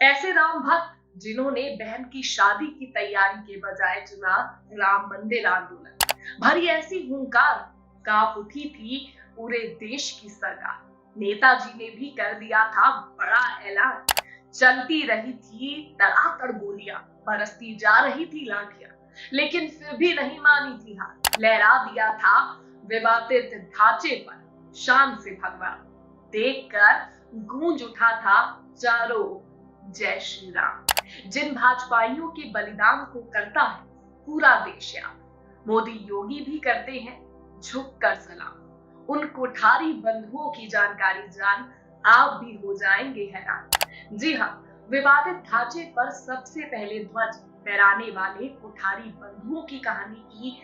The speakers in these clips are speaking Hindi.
ऐसे राम भक्त जिन्होंने बहन की शादी की तैयारी के बजाय चुना राम मंदिर आंदोलन। भरी ऐसी हुंकार, कांप उठी थी पूरे देश की सरकार। नेताजी ने भी कर दिया था बड़ा ऐलान। चलती रही थी तड़ातड़ गोलियां, बरसती जा रही थी लाठियां, लेकिन फिर भी नहीं मानी थी हार। लहरा दिया था विवादित ढांचे पर शान से भगवा। देखकर गूंज उठा था चारों ओर, जय श्री राम। जिन भाजपाइयों के बलिदान को करता है पूरा देश याद, मोदी योगी भी करते हैं झुक कर सलाम। उन कोठारी बंधुओं की जानकारी जान आप भी हो जाएंगे हैरान। जी हाँ, विवादित ढांचे पर सबसे पहले ध्वज फहराने वाले कोठारी बंधुओं की कहानी की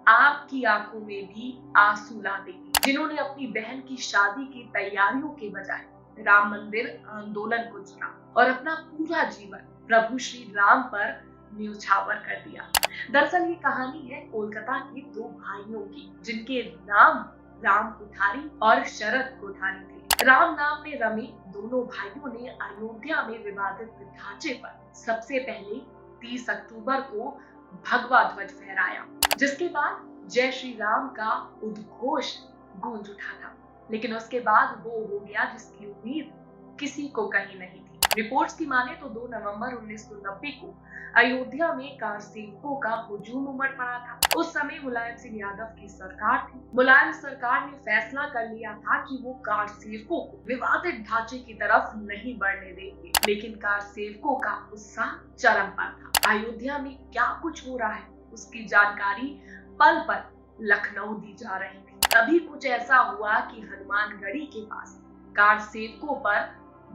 आपकी आंखों में भी आंसू ला देगी, जिन्होंने अपनी बहन की शादी की तैयारियों के बजाय राम मंदिर आंदोलन को चुना और अपना पूरा जीवन प्रभु श्री राम पर न्यौछावर कर दिया। दरअसल ये कहानी है कोलकाता के दो भाइयों की, जिनके नाम राम कोठारी और शरद कोठारी थे। राम नाम में रमे दोनों भाइयों ने अयोध्या में विवादित ढांचे पर सबसे पहले 30 अक्टूबर को भगवा ध्वज फहराया, जिसके बाद जय श्री राम का उद्घोष गूंज उठा था। लेकिन उसके बाद वो हो गया जिसकी उम्मीद किसी को कहीं नहीं थी। रिपोर्ट्स की माने तो 2 नवंबर 1990 को अयोध्या में कार सेवकों का हुजूम उमड़ पड़ा था। उस समय मुलायम सिंह यादव की सरकार थी। मुलायम सरकार ने फैसला कर लिया था कि वो कार सेवकों को विवादित ढांचे की तरफ नहीं बढ़ने देंगे, लेकिन कार सेवकों का उत्साह चरम पर था। अयोध्या में क्या कुछ हो रहा है उसकी जानकारी पल पल लखनऊ दी जा रही थी। तभी कुछ ऐसा हुआ कि हनुमानगढ़ी के पास कार सेवकों पर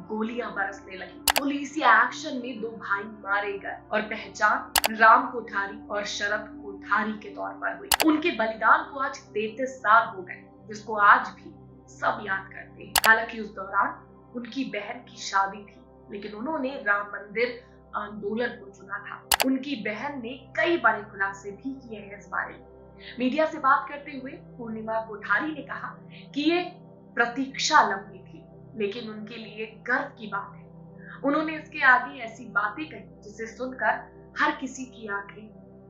गोलियां बरसने लगी। पुलिस एक्शन में 2 भाई मारे गए और पहचान राम कोठारी और शरद कोठारी के तौर पर हुई। उनके बलिदान को आज 33 साल हो गए, जिसको आज भी सब याद करते हैं। हालांकि उस दौरान उनकी बहन की शादी थी, लेकिन उन्होंने राम मंदिर आंदोलन को चुना था। उनकी बहन ने कई बड़े खुलासे भी किए हैं इस बारे में। मीडिया से बात करते हुए पूर्णिमा कोठारी ने कहा कि ये प्रतीक्षा लंबी थी, लेकिन उनके लिए गर्व की बात है। उन्होंने इसके आगे ऐसी बातें कही जिसे सुनकर हर किसी की आंखें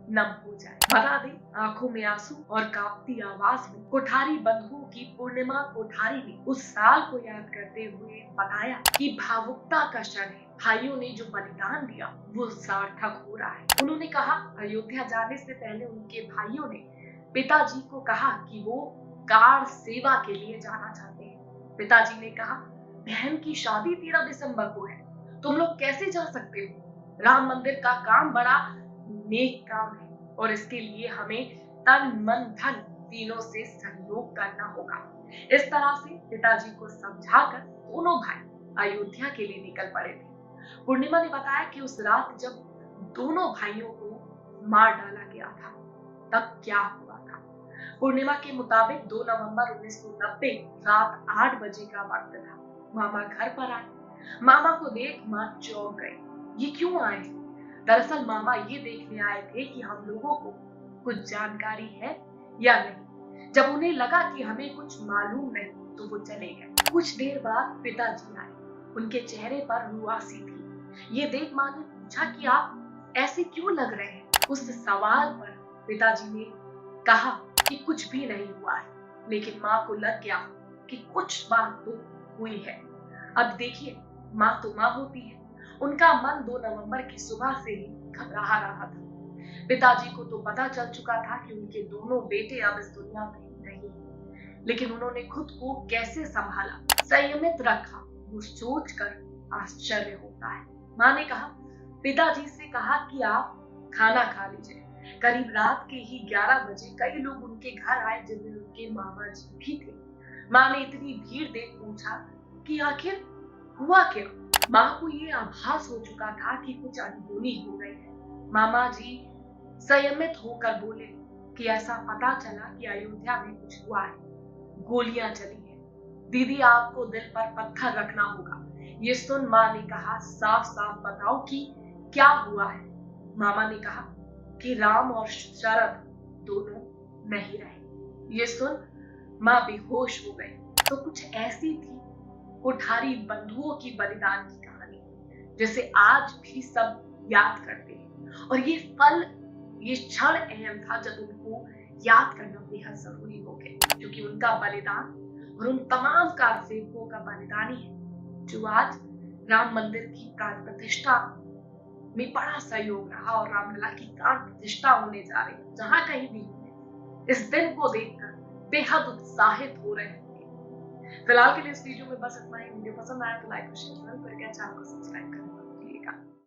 नम हो जाए। बता दें, आंखों में आंसू और कांपती आवाज में कोठारी बंधुओं की पूर्णिमा कोठारी ने उस साल को याद करते हुए बताया कि भावुकता का क्षण है। भाइयों ने जो बलिदान दिया वो सार्थक हो रहा है। उन्होंने कहा, अयोध्या जाने से पहले उनके भाइयों ने पिताजी को कहा कि वो कार सेवा के लिए जाना चाहते हैं। पिताजी ने कहा, बहन की शादी 13 दिसंबर को है, तुम लोग कैसे जा सकते हो? राम मंदिर का काम बड़ा नेक काम है और इसके लिए हमें तन मन धन तीनों से सहयोग करना होगा। इस तरह से पिताजी को समझाकर दोनों भाई अयोध्या के लिए निकल पड़े थे। पूर्णिमा ने बताया कि उस रात जब दोनों भाइयों को मार डाला गया था तब क्या हुआ था। पूर्णिमा के मुताबिक 2 नवंबर 1990 रात 8 बजे का वक्त था। मामा घर पर आए। मामा को देख मां चौंक गई। ये क्यों आए? दरअसल मामा ये देखने आए थे कि हम लोगों को कुछ जानकारी है या नहीं। जब उन्हें लगा कि हमें कुछ मालूम नहीं तो वो चले गए। कुछ देर बाद पिताजी आए। उनके चेहरे पर रुआसी थी। ये देख मां ने पूछा कि आप ऐसे क्यों लग रहे हैं? उस सवाल पर पिताजी ने कहा कि कुछ भी नहीं हुआ है, लेकिन मां को लग गया कि कुछ बात तो हुई है। अब देखिए, मां तो मां होती है। उनका मन 2 नवंबर की सुबह से ही घबरा रहा था। पिताजी को तो पता चल चुका था कि उनके दोनों बेटे अब इस दुनिया में नहीं, लेकिन उन्होंने खुद को कैसे संभाला, संयमित रखा, वो सोचकर आश्चर्य होता है। मां ने कहा, पिताजी से कहा कि आप खाना खा लीजिए। करीब रात के ही 11 बजे कई लोग उनके घर आए, जिनमें उनके मामा जी भी थे। मां ने इतनी भीड़ देख पूछा कि आखिर हुआ क्या। मां को ये आभास हो चुका था कि कुछ अनहोनी हो गई है। मामा जी संयमित होकर बोले कि ऐसा पता चला कि अयोध्या में कुछ हुआ है, गोलियां चली हैं। दीदी, आपको दिल पर पत्थर रखना होगा। ये सुन मां ने कहा, साफ साफ बताओ कि क्या हुआ है। मामा ने कहा कि राम और शरद दोनों नहीं रहे। ये सुन मां बेहोश हो गई। तो कुछ ऐसी थी कोठारी बंधुओं की बलिदान की कहानी, जिसे आज भी सब याद करते हैं। और ये पल, ये क्षण अहम था जब उनको याद करना बेहद जरूरी हो गया, क्योंकि उनका बलिदान और उन तमाम कारसेवकों का बलिदान ही है जो आज राम मंदिर की प्राण प्रतिष्ठा में बड़ा सहयोग रहा और रामलला की प्राण प्रतिष्ठा होने जा रही है। जहां कहीं भी इस दिन को देखकर बेहद उत्साहित हो रहे हैं। फिलहाल के लिए इस वीडियो में बस इतना ही। वीडियो पसंद आया तो लाइक और शेयर जरूर करके चैनल को सब्सक्राइब करें।